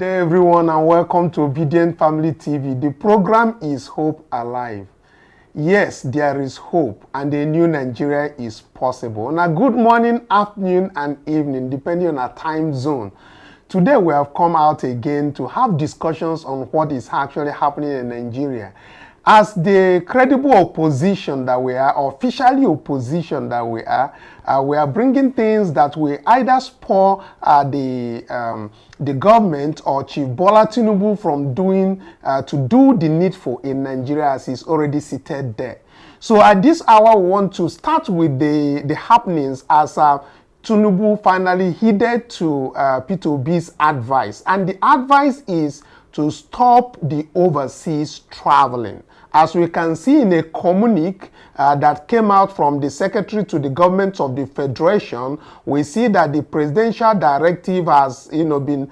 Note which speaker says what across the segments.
Speaker 1: day, everyone, and welcome to Obidient Family TV. The program is Hope Alive. Yes, there is hope, and a new Nigeria is possible. Now, good morning, afternoon, and evening, depending on our time zone. Today, we have come out again to have discussions on what is actually happening in Nigeria. As the credible opposition that we are, officially opposition that we are bringing things that will either spur the government or Chief Bola Tinubu from doing to do the needful in Nigeria, as is already seated there. So at this hour, we want to start with the happenings as Tinubu finally heeded to P2B's advice, and the advice is to stop the overseas traveling. As we can see in a communique that came out from the Secretary to the Government of the Federation, we see that the presidential directive has been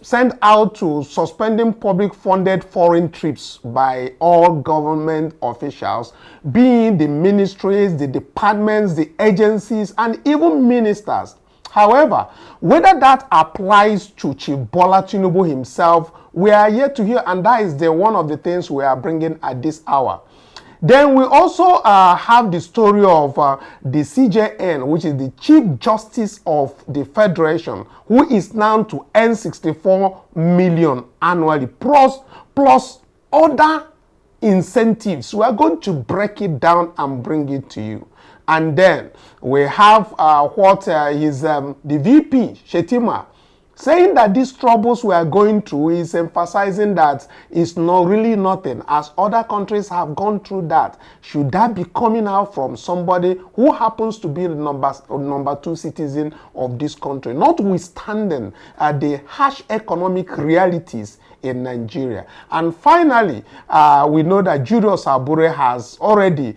Speaker 1: sent out to suspending public-funded foreign trips by all government officials, being the ministries, the departments, the agencies, and even ministers. However, whether that applies to Chief Bola Tinubu himself, we are yet to hear, and that is one of the things we are bringing at this hour. Then we also have the story of the CJN, which is the Chief Justice of the Federation, who is now to earn 64 million annually, plus other incentives. We are going to break it down and bring it to you. And then we have the VP, Shetima, saying that these troubles we are going through is emphasizing that it's not really nothing, as other countries have gone through that. Should that be coming out from somebody who happens to be the number 2 citizen of this country, notwithstanding the harsh economic realities in Nigeria? And finally, we know that Judicial has already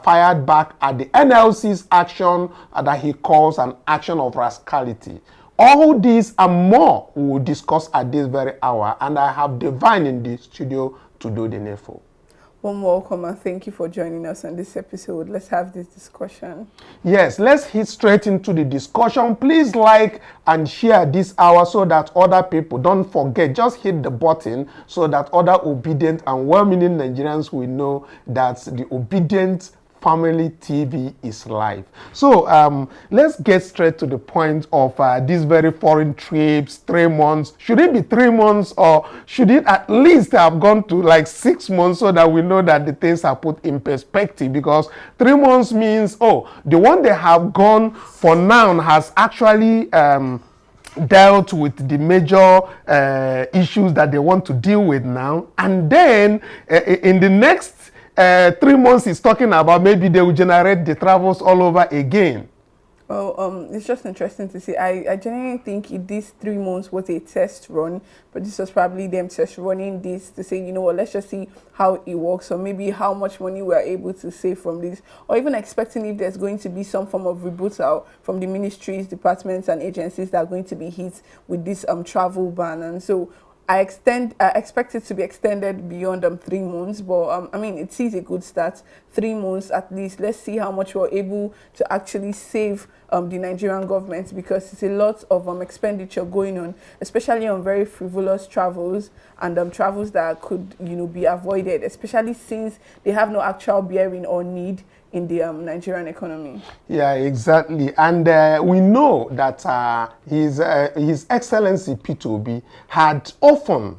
Speaker 1: fired back at the NLC's action that he calls an action of rascality. All these and more we will discuss at this very hour, and I have Divine in the studio to do the needful.
Speaker 2: Warm welcome and thank you for joining us on this episode. Let's have this discussion. Yes,
Speaker 1: let's hit straight into the discussion. Please like and share this hour so that other people, don't forget, just hit the button so that other obedient and well-meaning Nigerians will know that the Obidient Family TV is live. So let's get straight to the point of these very foreign trips. 3 months. Should it be 3 months, or should it at least have gone to like 6 months, so that we know that the things are put in perspective? Because 3 months means, oh, the one they have gone for now has actually dealt with the major issues that they want to deal with now, and then in the next 3 months is talking about maybe they will generate the travels all over again.
Speaker 2: Well, it's just interesting to see. I genuinely think these 3 months was a test run, but this was probably them test running this to say, you know what, let's just see how it works, or maybe how much money we are able to save from this, or even expecting if there's going to be some form of rebuttal from the ministries, departments, and agencies that are going to be hit with this travel ban. And so I expect it to be extended beyond 3 months, but I mean, it is a good start. 3 months at least. Let's see how much we're able to actually save the Nigerian government, because it's a lot of expenditure going on, especially on very frivolous travels and travels that could be avoided, especially since they have no actual bearing or need in the Nigerian economy.
Speaker 1: Yeah, exactly. And we know that His Excellency P2B had often,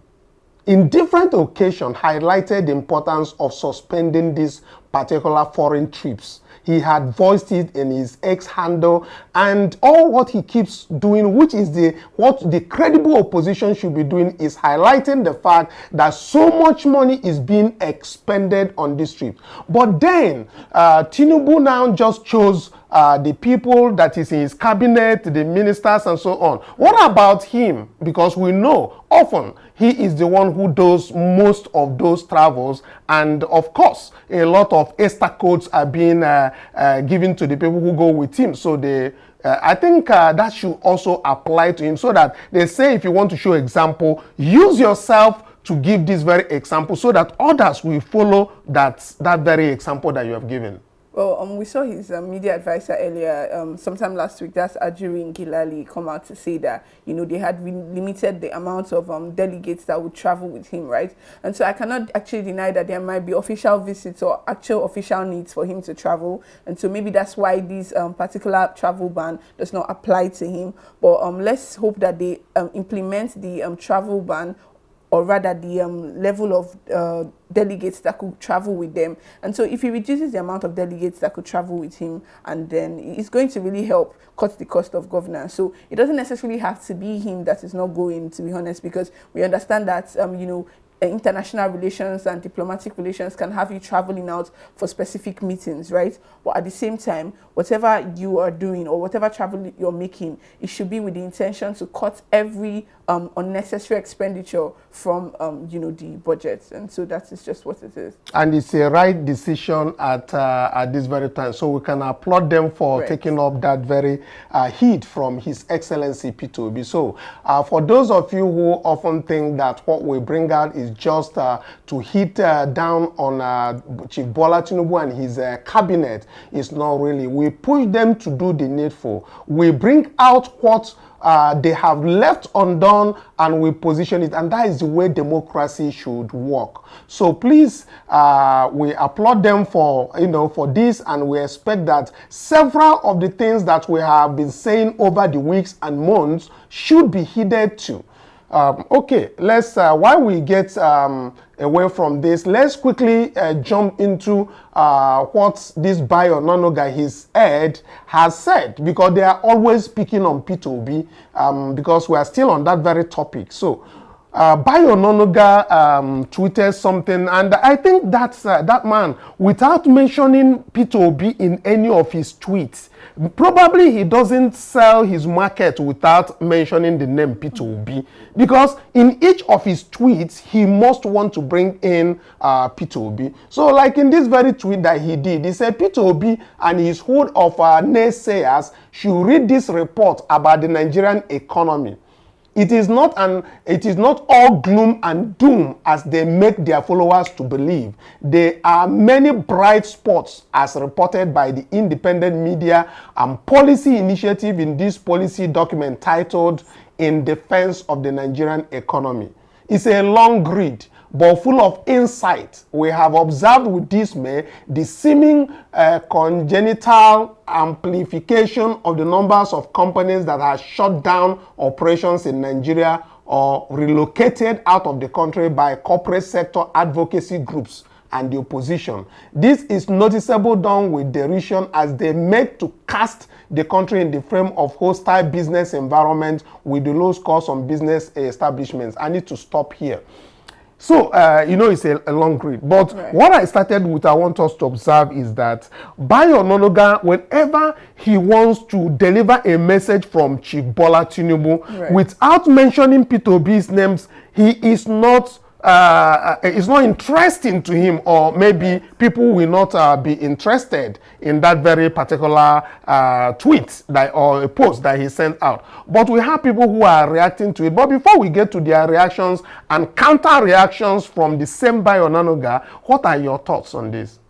Speaker 1: in different occasions, highlighted the importance of suspending these particular foreign trips. He had voiced it in his X handle, and all what he keeps doing, which is what the credible opposition should be doing, is highlighting the fact that so much money is being expended on this trip. But then Tinubu now just chose the people that is in his cabinet, the ministers and so on. What about him? Because we know often he is the one who does most of those travels, and of course a lot of extra codes are being given to the people who go with him. So I think that should also apply to him, so that they say if you want to show example, use yourself to give this very example, so that others will follow that very example that you have given.
Speaker 2: Well, we saw his media advisor earlier, sometime last week, that's Ajuri Ngilali, come out to say that, you know, they had limited the amount of delegates that would travel with him, right? And so I cannot actually deny that there might be official visits or actual official needs for him to travel. And so maybe that's why this particular travel ban does not apply to him. But let's hope that they implement the travel ban, or rather the level of delegates that could travel with them. And so if he reduces the amount of delegates that could travel with him, and then it's going to really help cut the cost of governance. So it doesn't necessarily have to be him that is not going, to be honest, because we understand that, you know, international relations and diplomatic relations can have you traveling out for specific meetings, right? But at the same time, whatever you are doing or whatever travel you're making, it should be with the intention to cut every unnecessary expenditure from, you know, the budget. And so that is just what it is.
Speaker 1: And it's a right decision at this very time. So we can applaud them for taking up that very heat from His Excellency P2B. So for those of you who often think that what we bring out is just to hit down on Chief Bola Tinubu and his cabinet, is not really. We push them to do the needful. We bring out what they have left undone, and we position it, and that is the way democracy should work. So please, we applaud them for, you know, for this, and we expect that several of the things that we have been saying over the weeks and months should be heeded to. Okay, let's while we get away from this, let's quickly jump into what this Bayo Onanuga, his head, has said, because they are always speaking on P2B, because we are still on that very topic. So Bayo Onanuga tweeted something, and I think that's that man, without mentioning P2B in any of his tweets, probably he doesn't sell his market without mentioning the name P2B, because in each of his tweets, he must want to bring in P2B. So like in this very tweet that he did, he said P2B and his hood of naysayers should read this report about the Nigerian economy. It is not all gloom and doom as they make their followers to believe. There are many bright spots as reported by the independent media and policy initiative in this policy document titled In Defense of the Nigerian Economy. It's a long read, but full of insight. We have observed with dismay the seeming congenital amplification of the numbers of companies that have shut down operations in Nigeria or relocated out of the country by corporate sector advocacy groups and the opposition. This is noticeable done with derision as they make to cast the country in the frame of hostile business environment with the lowest cost on business establishments. I need to stop here. So, you know, it's a long read. But what I started with, I want us to observe is that Bayo Onanuga, whenever he wants to deliver a message from Chief Bola Tinubu, without mentioning P2B's names, he is not it's not interesting to him, or maybe people will not be interested in that very particular tweet that, or a post that he sent out. But we have people who are reacting to it. But before we get to their reactions and counter reactions from the same Bayo Onanuga, what are your thoughts on this?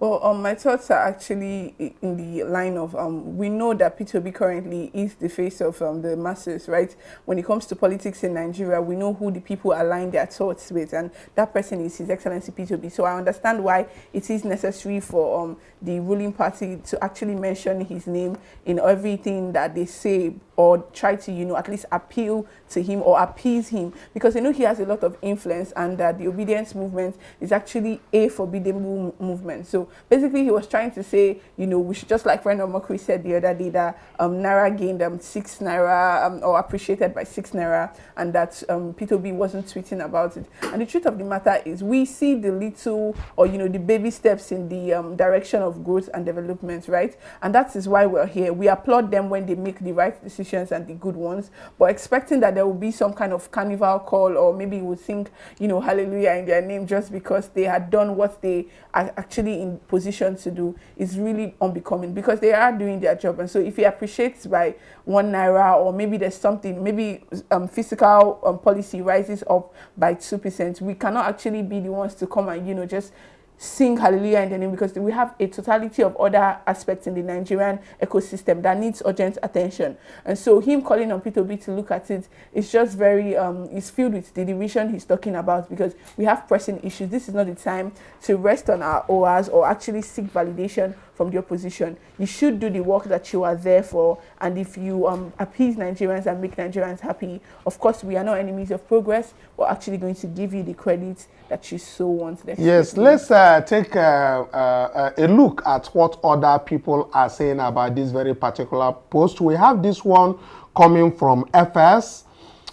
Speaker 2: Well, my thoughts are actually in the line of, we know that P2B currently is the face of the masses, right? When it comes to politics in Nigeria, we know who the people align their thoughts with, and that person is His Excellency P2B. So I understand why it is necessary for the ruling party to actually mention his name in everything that they say, or try to, you know, at least appeal to him or appease him, because you know he has a lot of influence, and that the obedience movement is actually a formidable movement. So basically he was trying to say, you know, we should, just like friend Omakri said the other day, that Naira gained 6 Naira or appreciated by 6 Naira, and that P2B wasn't tweeting about it. And the truth of the matter is, we see the little, or you know, the baby steps in the direction of growth and development, right? And that is why we're here. We applaud them when they make the right decisions and the good ones, but expecting that there will be some kind of carnival call, or maybe we'll think, you know, hallelujah in their name just because they had done what they are actually in position to do, is really unbecoming, because they are doing their job. And so if he appreciates by 1 Naira, or maybe there's something, maybe fiscal policy rises up by 2%, we cannot actually be the ones to come and, you know, just sing hallelujah in the name, because we have a totality of other aspects in the Nigerian ecosystem that needs urgent attention. And so him calling on P2B to look at it is just very, it's filled with the division he's talking about, because we have pressing issues. This is not the time to rest on our oars or actually seek validation from the opposition. You should do the work that you are there for, and if you appease Nigerians and make Nigerians happy, of course we are not enemies of progress. We're actually going to give you the credit that you so want.
Speaker 1: Yes, let's take a look at what other people are saying about this very particular post. We have this one coming from FS,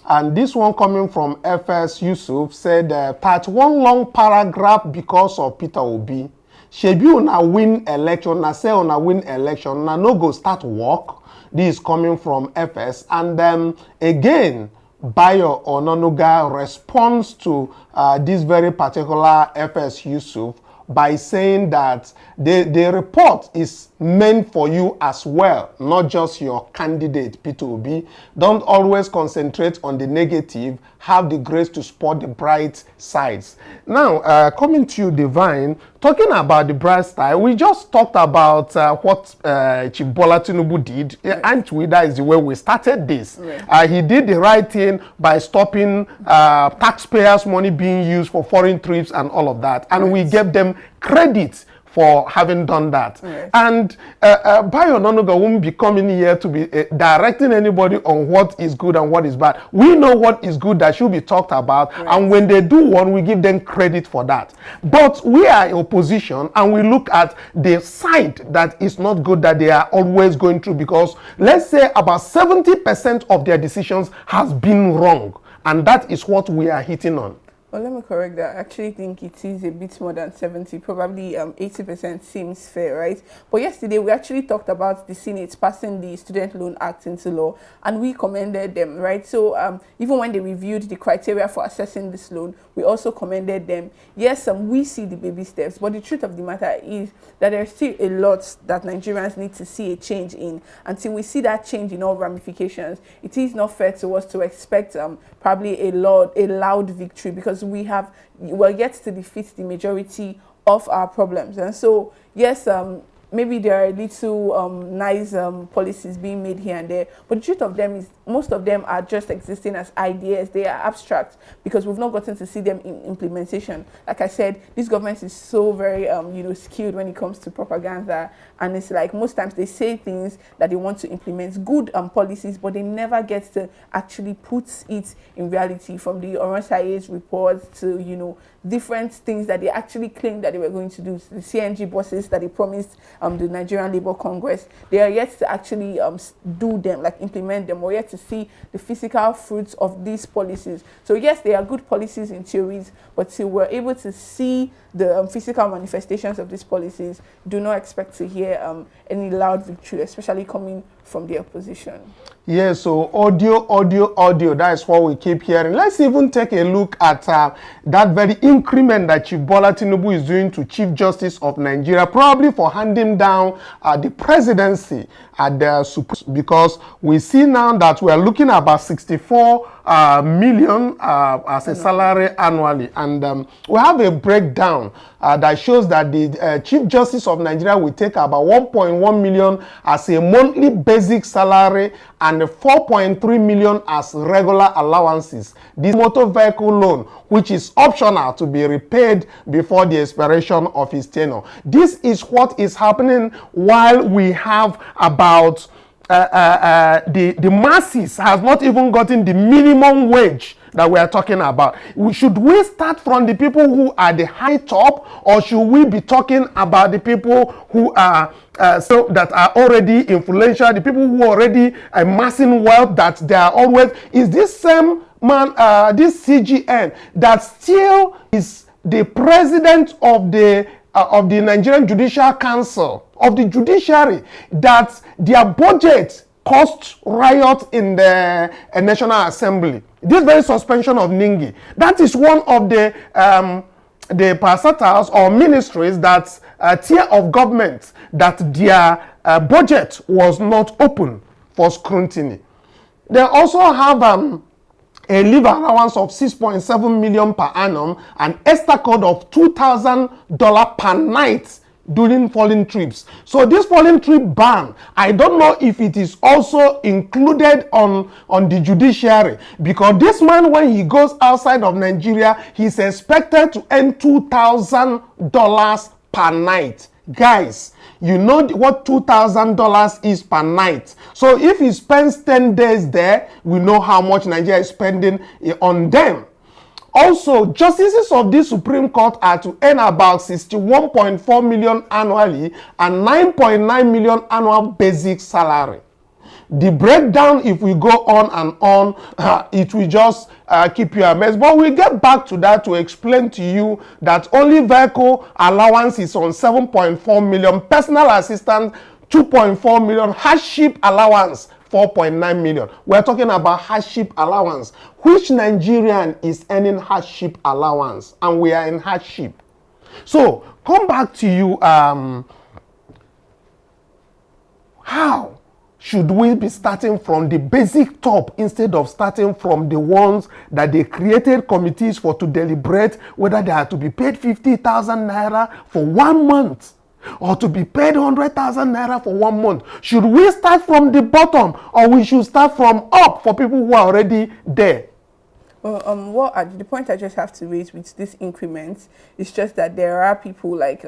Speaker 1: and this one coming from FS Yusuf said, part one long paragraph because of Peter Obi. Shebi una win election, na say una win election, na no go start work. This is coming from FS. And then again, Bayo Ononuga responds to this very particular FS Yusuf by saying that the report is meant for you as well, not just your candidate, P2B. Don't always concentrate on the negative. Have the grace to spot the bright sides. Now, coming to you, Divine, talking about the bright side, we just talked about what Chief Bola Tinubu did, and that is the way we started this. He did the right thing by stopping taxpayers' money being used for foreign trips and all of that, and we gave them credit for having done that. And Bayo Ononuga won't be coming here to be directing anybody on what is good and what is bad. We know what is good that should be talked about, and when they do one, we give them credit for that. But we are in opposition, and we look at the side that is not good that they are always going through, because let's say about 70% of their decisions has been wrong, and that is what we are hitting on.
Speaker 2: Well, let me correct that. I actually think it is a bit more than 70, probably 80% seems fair, right? But yesterday, we actually talked about the Senate passing the Student Loan Act into law, and we commended them, right? So even when they reviewed the criteria for assessing this loan, we also commended them. Yes, we see the baby steps, but the truth of the matter is that there's still a lot that Nigerians need to see a change in. Until we see that change in all ramifications, it is not fair to us to expect probably a loud victory, because we're yet to defeat the majority of our problems. And so, yes, maybe there are little nice policies being made here and there, but the truth of them is most of them are just existing as ideas. They are abstract because we've not gotten to see them in implementation. Like I said, this government is so very skilled when it comes to propaganda, and it's like most times they say things that they want to implement, good policies, but they never get to actually put it in reality. From the Oronsaye's report to different things that they actually claimed that they were going to do, the CNG buses that they promised the Nigerian Labour Congress, they are yet to actually do them, like implement them, or yet to see the physical fruits of these policies. So yes, they are good policies in theories, but till we're able to see the physical manifestations of these policies, do not expect to hear any loud victory, especially coming from the opposition.
Speaker 1: Yeah, so audio, that is what we keep hearing. Let's even take a look at that very increment that Chief Bola Tinubu is doing to Chief Justice of Nigeria, probably for handing down the presidency at the Supreme, because we see now that we are looking at about 64 million as a salary annually, and we have a breakdown that shows that the Chief Justice of Nigeria will take about 1.1 million as a monthly basic salary and 4.3 million as regular allowances. This motor vehicle loan, which is optional to be repaid before the expiration of his tenure. This is what is happening while we have about the masses has not even gotten the minimum wage that we are talking about. Should we start from the people who are the high top, or should we be talking about the people who are that are already influential, the people who are already amassing wealth, that they are always, is this same man, this CGN that still is the president of the Nigerian Judicial Council, of the judiciary, that their budget caused riot in the National Assembly. This very suspension of Ningi, that is one of the parastatals or ministries that tier of government that their budget was not open for scrutiny. They also have a leave allowance of 6.7 million per annum, and extra code of $2,000 per night during foreign trips. So this foreign trip ban, I don't know if it is also included on the judiciary, because this man, when he goes outside of Nigeria, he's expected to earn $2,000 per night. Guys, you know what $2,000 is per night. So if he spends 10 days there, we know how much Nigeria is spending on them. Also, justices of this Supreme Court are to earn about 61.4 million annually and 9.9 million annual basic salary. The breakdown, if we go on and on, it will just keep you a mess. But we'll get back to that to explain to you that only vehicle allowance is on 7.4 million, personal assistance 2.4 million, hardship allowance 4.9 million. We're talking about hardship allowance. Which Nigerian is earning hardship allowance? And we are in hardship. So, come back to you. How should we be starting from the basic top instead of starting from the ones that they created committees for to deliberate whether they are to be paid 50,000 naira for 1 month? Or to be paid 100,000 naira for 1 month? Should we start from the bottom, or we should start from up for people who are already there?
Speaker 2: Well, the point I just have to raise with this increment is just that there are people like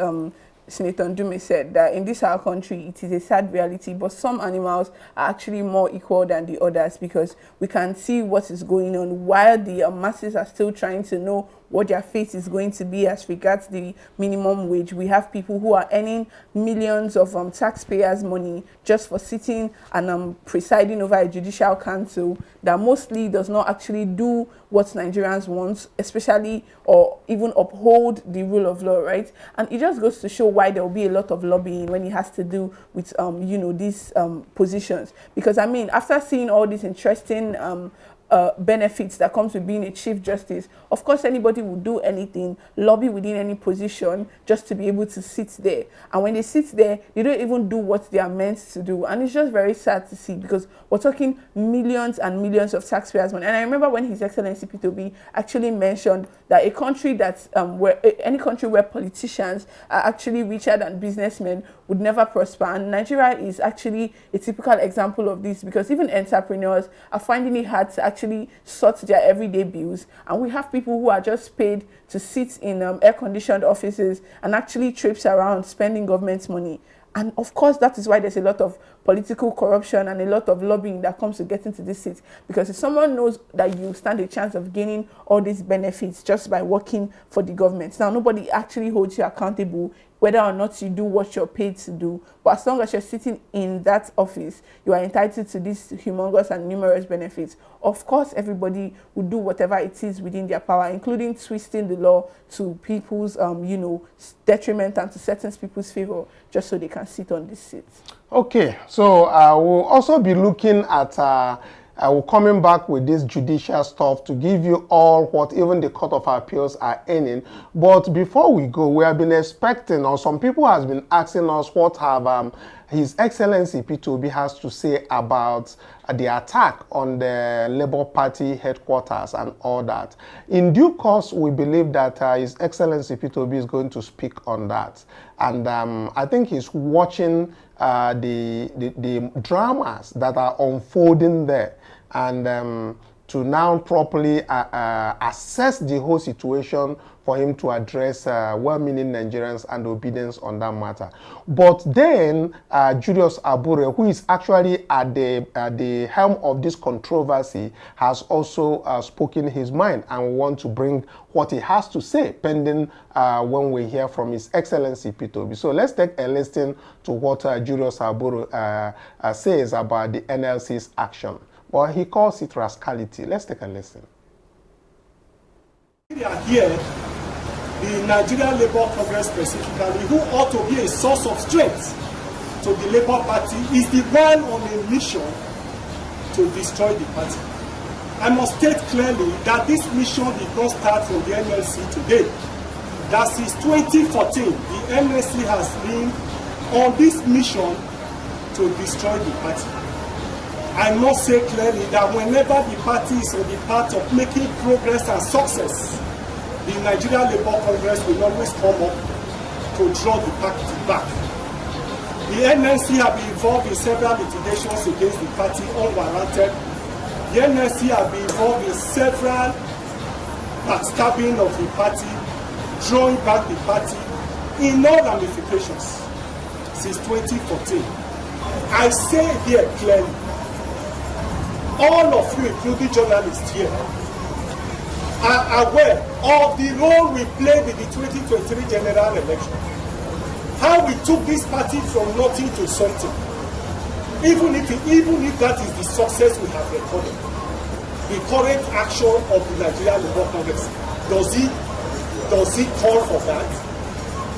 Speaker 2: Senator Ndume said that in this our country it is a sad reality, but some animals are actually more equal than the others, because we can see what is going on while the masses are still trying to know what their fate is going to be as regards the minimum wage. We have people who are earning millions of taxpayers' money just for sitting and presiding over a judicial council that mostly does not actually do what Nigerians want, especially or even uphold the rule of law, right? And it just goes to show why there will be a lot of lobbying when it has to do with you know, these positions. Because I mean, after seeing all these interesting benefits that comes with being a chief justice, of course anybody would do anything, lobby within any position just to be able to sit there. And when they sit there, they don't even do what they are meant to do. And it's just very sad to see, because we're talking millions and millions of taxpayers' money. And I remember when His Excellency P2B actually mentioned that a country that any country where politicians are actually richer than businessmen would never prosper. And Nigeria is actually a typical example of this, because even entrepreneurs are finding it hard to actually sort their everyday bills. And we have people who are just paid to sit in air-conditioned offices and actually trips around spending government money. And of course, that is why there's a lot of political corruption and a lot of lobbying that comes to get into this seat. Because if someone knows that you stand a chance of gaining all these benefits just by working for the government, now nobody actually holds you accountable whether or not you do what you're paid to do. But as long as you're sitting in that office, you are entitled to these humongous and numerous benefits. Of course, everybody will do whatever it is within their power, including twisting the law to people's, you know, detriment and to certain people's favor, just so they can sit on this seat. Okay,
Speaker 1: so we'll also be looking at coming back with this judicial stuff to give you all what even the Court of Appeals are earning. But before we go, we have been expecting, or some people has been asking us, what have His Excellency P2B has to say about the attack on the Labour Party headquarters and all that. In due course, we believe that His Excellency P2B is going to speak on that. And I think he's watching the dramas that are unfolding there, and to now properly assess the whole situation for him to address well-meaning Nigerians and Obedience on that matter. But then Julius Abure, who is actually at the helm of this controversy, has also spoken his mind and want to bring what he has to say pending when we hear from His Excellency P2B. So let's take a listen to what Julius Abure says about the NLC's action. Well, he calls it rascality. Let's take a listen.
Speaker 3: We are here, the Nigerian Labour Congress specifically, who ought to be a source of strength to the Labour Party, is the one on a mission to destroy the party. I must state clearly that this mission did not start from the NLC today. That since 2014, the NLC has been on this mission to destroy the party. I must say clearly that whenever the party is on the path of making progress and success, the Nigeria Labour Congress will always come up to draw the party back. The NNC have been involved in several litigations against the party unwarranted. The NNC have been involved in several backstabbing of the party, drawing back the party in all ramifications since 2014. I say here clearly, all of you, including journalists here, are aware of the role we played in the 2023 general election. How we took this party from nothing to something. Even if that is the success we have recorded. The current action of the Nigeria Labour Congress, does it call for that?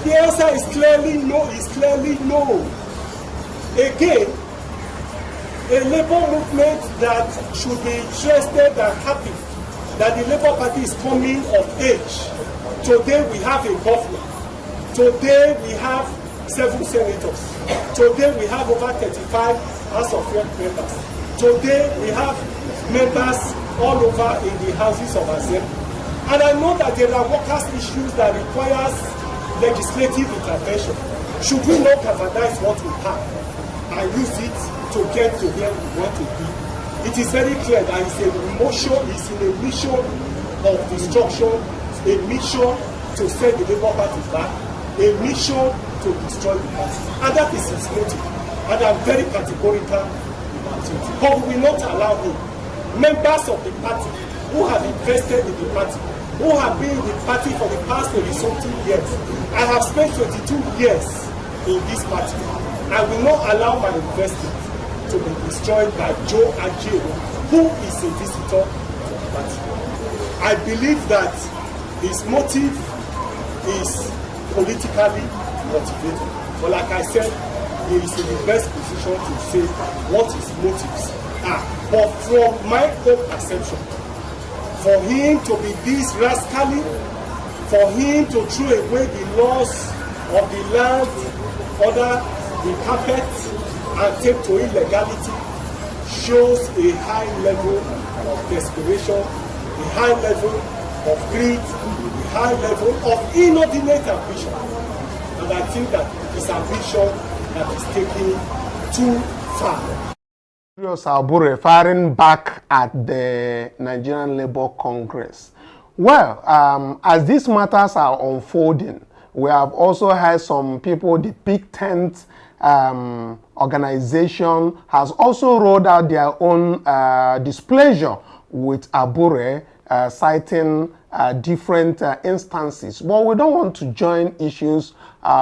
Speaker 3: The answer is clearly no. Again, a labor movement that should be interested and happy that the Labour Party is coming of age. Today we have a governor. Today we have 7 senators. Today we have over 35 House of Rep members. Today we have members all over in the houses of Assembly. And I know that there are workers' issues that requires legislative intervention. Should we not galvanize what we have and use it to get to where we want to be? It is very clear that it's in a mission of destruction, a mission to set the Labour Party back, a mission to destroy the party. And that is his motive. And I'm very categorical about it. But we will not allow him. Members of the party who have invested in the party, who have been in the party for the past 20-something years. I have spent 22 years in this party. I will not allow my investment to be destroyed by Joe Ajero, who is a visitor to the party. I believe that his motive is politically motivated. But like I said, he is in the best position to say what his motives are. But from my own perception, for him to be this rascally, for him to throw away the laws of the land, order the carpet, and take to illegality, shows a high level of desperation, a high level of greed, a high level of inordinate ambition. And I think that this ambition that is taking too far.
Speaker 1: Abure firing back at the Nigerian Labour Congress. Well, as these matters are unfolding, we have also heard some people, the Big Tent organization has also rolled out their own displeasure with Abure, citing different instances. But we don't want to join issues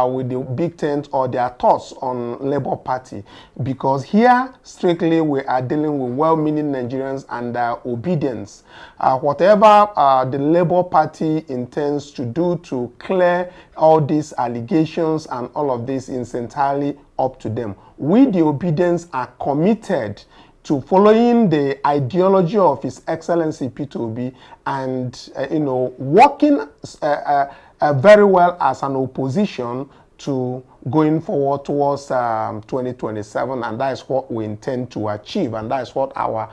Speaker 1: with the Big Tent or their thoughts on Labour Party, because here strictly we are dealing with well-meaning Nigerians and obedience. Whatever the Labour Party intends to do to clear all these allegations and all of this is entirely up to them. We, the obedience, are committed to following the ideology of His Excellency Peter Obi and working very well as an opposition to going forward towards 2027, and that is what we intend to achieve, and that is what our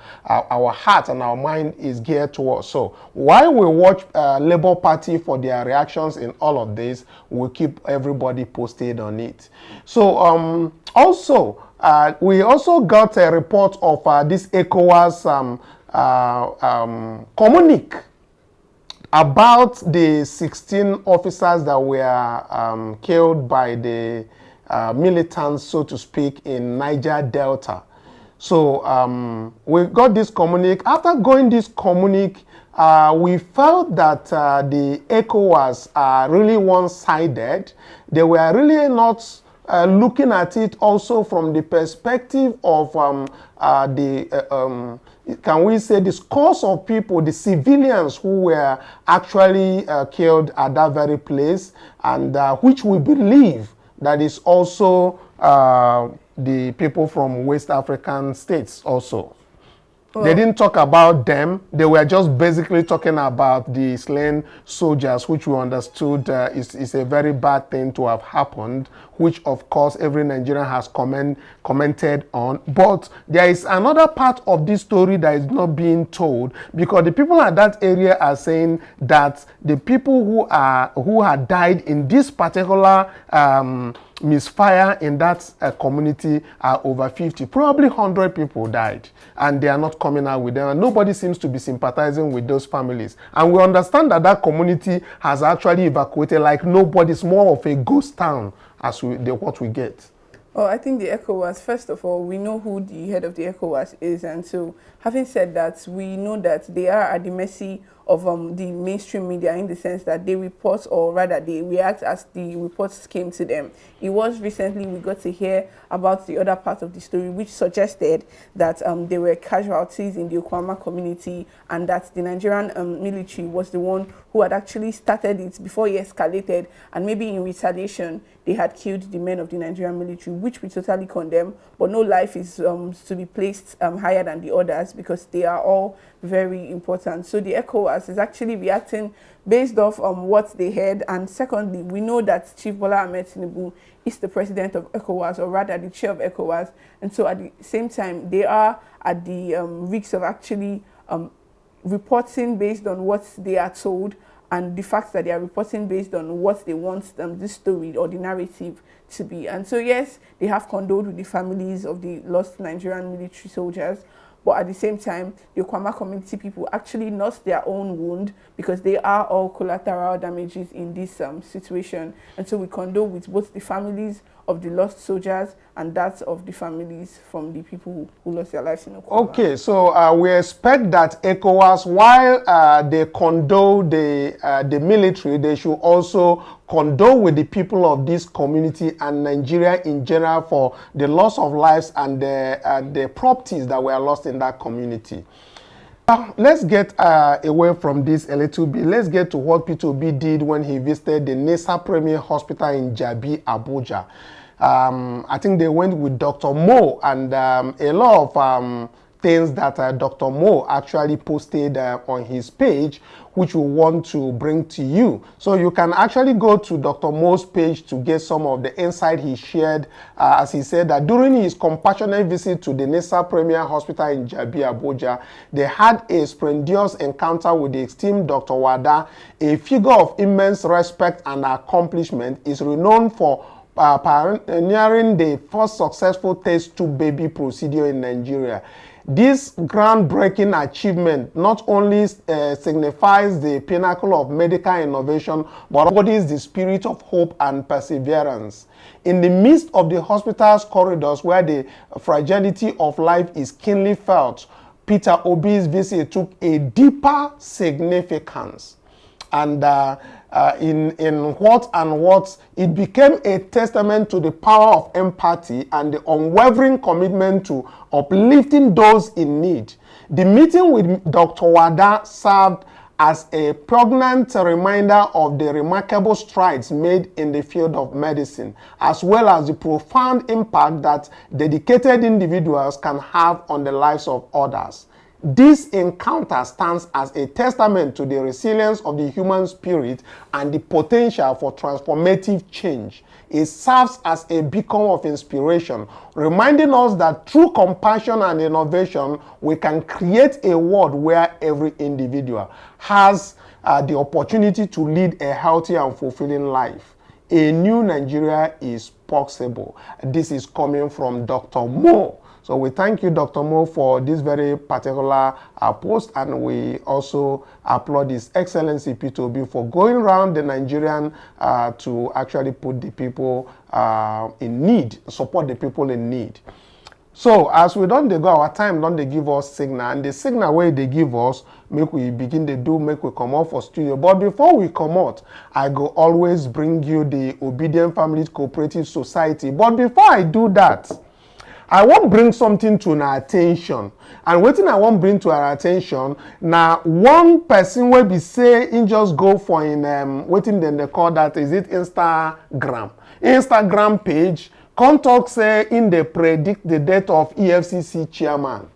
Speaker 1: heart and our mind is geared towards. So while we watch Labour Party for their reactions in all of this, we'll keep everybody posted on it. So we also got a report of this ECOWAS communique about the 16 officers that were killed by the militants, so to speak, in Niger Delta. So we got this communique. After going this communique, we felt that the ECOWAS are really one-sided. They were really not looking at it also from the perspective of can we say the scores of people, the civilians who were actually killed at that very place, and which we believe that is also the people from West African states also. They didn't talk about them. They were just basically talking about the slain soldiers, which we understood is a very bad thing to have happened, which of course every Nigerian has commented on. But there is another part of this story that is not being told, because the people at that area are saying that the people who had died in this particular misfire in that community are over 50. Probably 100 people died, and they are not coming out with them, and nobody seems to be sympathizing with those families. And we understand that that community has actually evacuated like nobody's, more of a ghost town as what we get.
Speaker 2: Oh, I think the ECOWAS, first of all, we know who the head of the ECOWAS is, and so having said that, we know that they are at the mercy of the mainstream media, in the sense that they report, or rather they react as the reports came to them. It was recently we got to hear about the other part of the story, which suggested that there were casualties in the Okwama community, and that the Nigerian military was the one who had actually started it before it escalated, and maybe in retaliation they had killed the men of the Nigerian military, which we totally condemn. But no life is to be placed higher than the others, because they are all very important. So the ECOWAS is actually reacting based off what they heard. And secondly, we know that Chief Bola Ahmed Tinubu is the president of ECOWAS, or rather the chair of ECOWAS. And so at the same time, they are at the risk of actually reporting based on what they are told, and the fact that they are reporting based on what they want this story or the narrative to be. And so yes, they have condoled with the families of the lost Nigerian military soldiers, but at the same time, the Okwama community people actually nursed their own wound, because they are all collateral damages in this situation. And so we condole with both the families of the lost soldiers and that of the families from the people who lost their lives in Okwama. Okay,
Speaker 1: so we expect that ECOWAS, while they condole the military, they should also condole with the people of this community and Nigeria in general for the loss of lives and the properties that were lost in that community. Let's get away from this a little bit. Let's get to what P2B did when he visited the NESA Premier Hospital in Jabi, Abuja. I think they went with Dr. Mo, and a lot of things that Dr. Mo actually posted on his page, which we want to bring to you. So you can actually go to Dr. Mo's page to get some of the insight he shared, as he said that during his compassionate visit to the NESA Premier Hospital in Jabi, Abuja, they had a spontaneous encounter with the esteemed Dr. Wada, a figure of immense respect and accomplishment, is renowned for pioneering the first successful test tube baby procedure in Nigeria. This groundbreaking achievement not only signifies the pinnacle of medical innovation, but embodies the spirit of hope and perseverance. In the midst of the hospital's corridors, where the fragility of life is keenly felt, Peter Obi's visit took a deeper significance. And in what it became a testament to the power of empathy and the unwavering commitment to uplifting those in need. The meeting with Dr. Wada served as a poignant reminder of the remarkable strides made in the field of medicine, as well as the profound impact that dedicated individuals can have on the lives of others. This encounter stands as a testament to the resilience of the human spirit and the potential for transformative change. It serves as a beacon of inspiration, reminding us that through compassion and innovation, we can create a world where every individual has the opportunity to lead a healthy and fulfilling life. A new Nigeria is possible. This is coming from Dr. Mo. So we thank you, Dr. Mo, for this very particular post, and we also applaud His Excellency P2B for going around the Nigerian to actually put the people in need, support the people in need. So as we don't go, our time don't they give us signal, and the signal where they give us, make we begin to do, make we come out for studio. But before we come out, I go always bring you the Obidient Family Cooperative Society. But before I do that, I want bring something to our attention. And what I want bring to our attention, now one person will be say in just go for in waiting then they call that, is it Instagram page, contact say in they predict the death of EFCC chairman.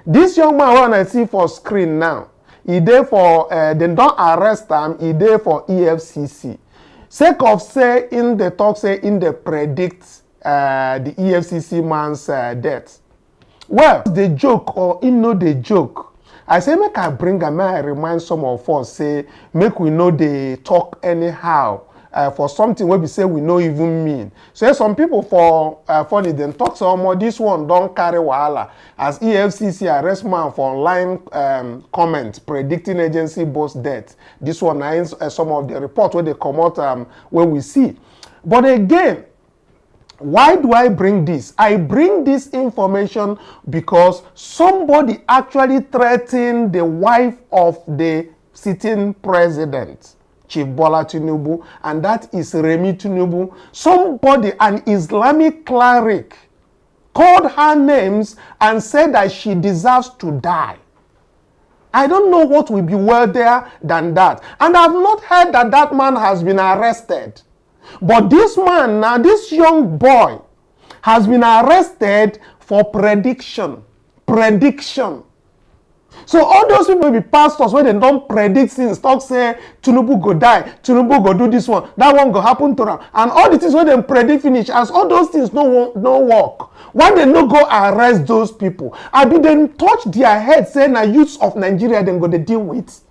Speaker 1: This young man when I see for screen now, he there for they don't arrest him, he there for EFCC. Sake of say in the talk say in the predict the EFCC man's death. Well, the joke or in know the joke. I say make I bring a man, I remind some of us say make we know they talk anyhow for something where we say we no even mean. So some people for funny then talk some more. This one don't carry wahala as EFCC arrest man for online comments predicting agency boss death. This one is some of the report where they come out where we see. But again, why do I bring this? I bring this information because somebody actually threatened the wife of the sitting president, Chief Bola Tinubu, and that is Remi Tinubu. Somebody, an Islamic cleric, called her names and said that she deserves to die. I don't know what will be worthier than that. And I've not heard that that man has been arrested. But this man, now this young boy, has been arrested for prediction. Prediction. So all those people will be pastors when they don't predict things, talk say, Tinubu go die, Tinubu go do this one, that one go happen to them. And all the things when they predict finish, as all those things no work. Why they no go arrest those people? I be then touch their head, say, na youths of Nigeria then go to deal with.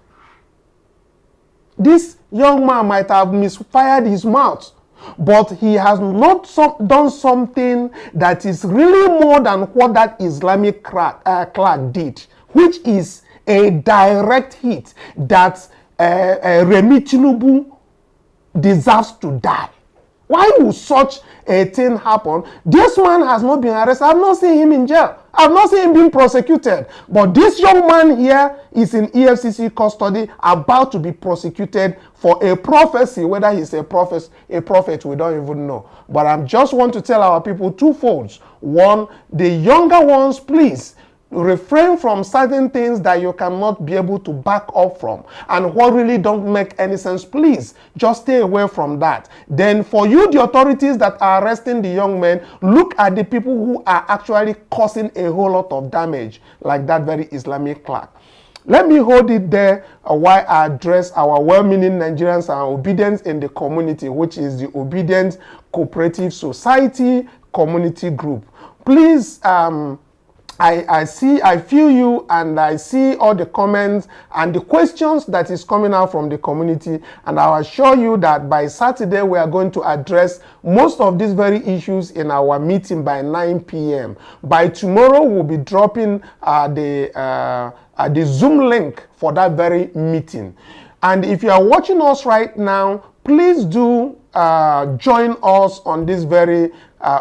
Speaker 1: This young man might have misfired his mouth, but he has not done something that is really more than what that Islamic clerk did, which is a direct hit that Remi Tinubu deserves to die. Why would such a thing happen? This man has not been arrested. I've not seen him in jail. I've not seen him being prosecuted. But this young man here is in EFCC custody, about to be prosecuted for a prophecy. Whether he's a prophet, we don't even know. But I just want to tell our people two folds. One, the younger ones, please, refrain from certain things that you cannot be able to back up from, and what really don't make any sense, please just stay away from that. Then for you, the authorities that are arresting the young men, look at the people who are actually causing a whole lot of damage, like that very Islamic clerk. Let me hold it there while I address our well-meaning Nigerians and Obidient in the community, which is the Obidient Cooperative Society Community Group. Please, I feel you, and I see all the comments and the questions that is coming out from the community, and I assure you that by Saturday we are going to address most of these very issues in our meeting by 9 p.m. By tomorrow we'll be dropping the Zoom link for that very meeting. And if you are watching us right now, please do join us on this very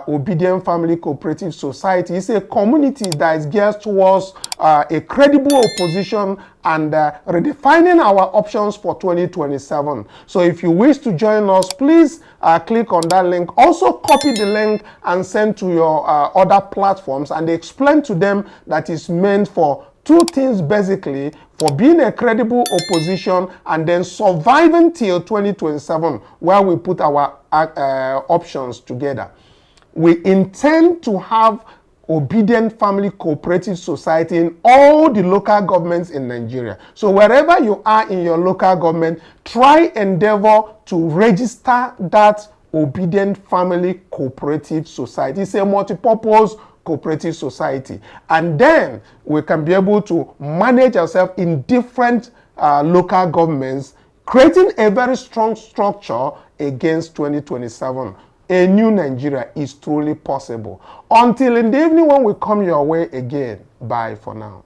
Speaker 1: Obidient Family Cooperative Society. It's a community that is geared towards a credible opposition and redefining our options for 2027. So if you wish to join us, please click on that link. Also copy the link and send to your other platforms, and explain to them that it's meant for two things basically: for being a credible opposition and then surviving till 2027, where we put our options together. We intend to have Obidient Family Cooperative Society in all the local governments in Nigeria. So wherever you are in your local government, try endeavor to register that Obidient Family Cooperative Society. It's a multi-purpose cooperative society, and then we can be able to manage ourselves in different local governments, creating a very strong structure against 2027. A new Nigeria is truly possible. Until in the evening when we come your way again, bye for now.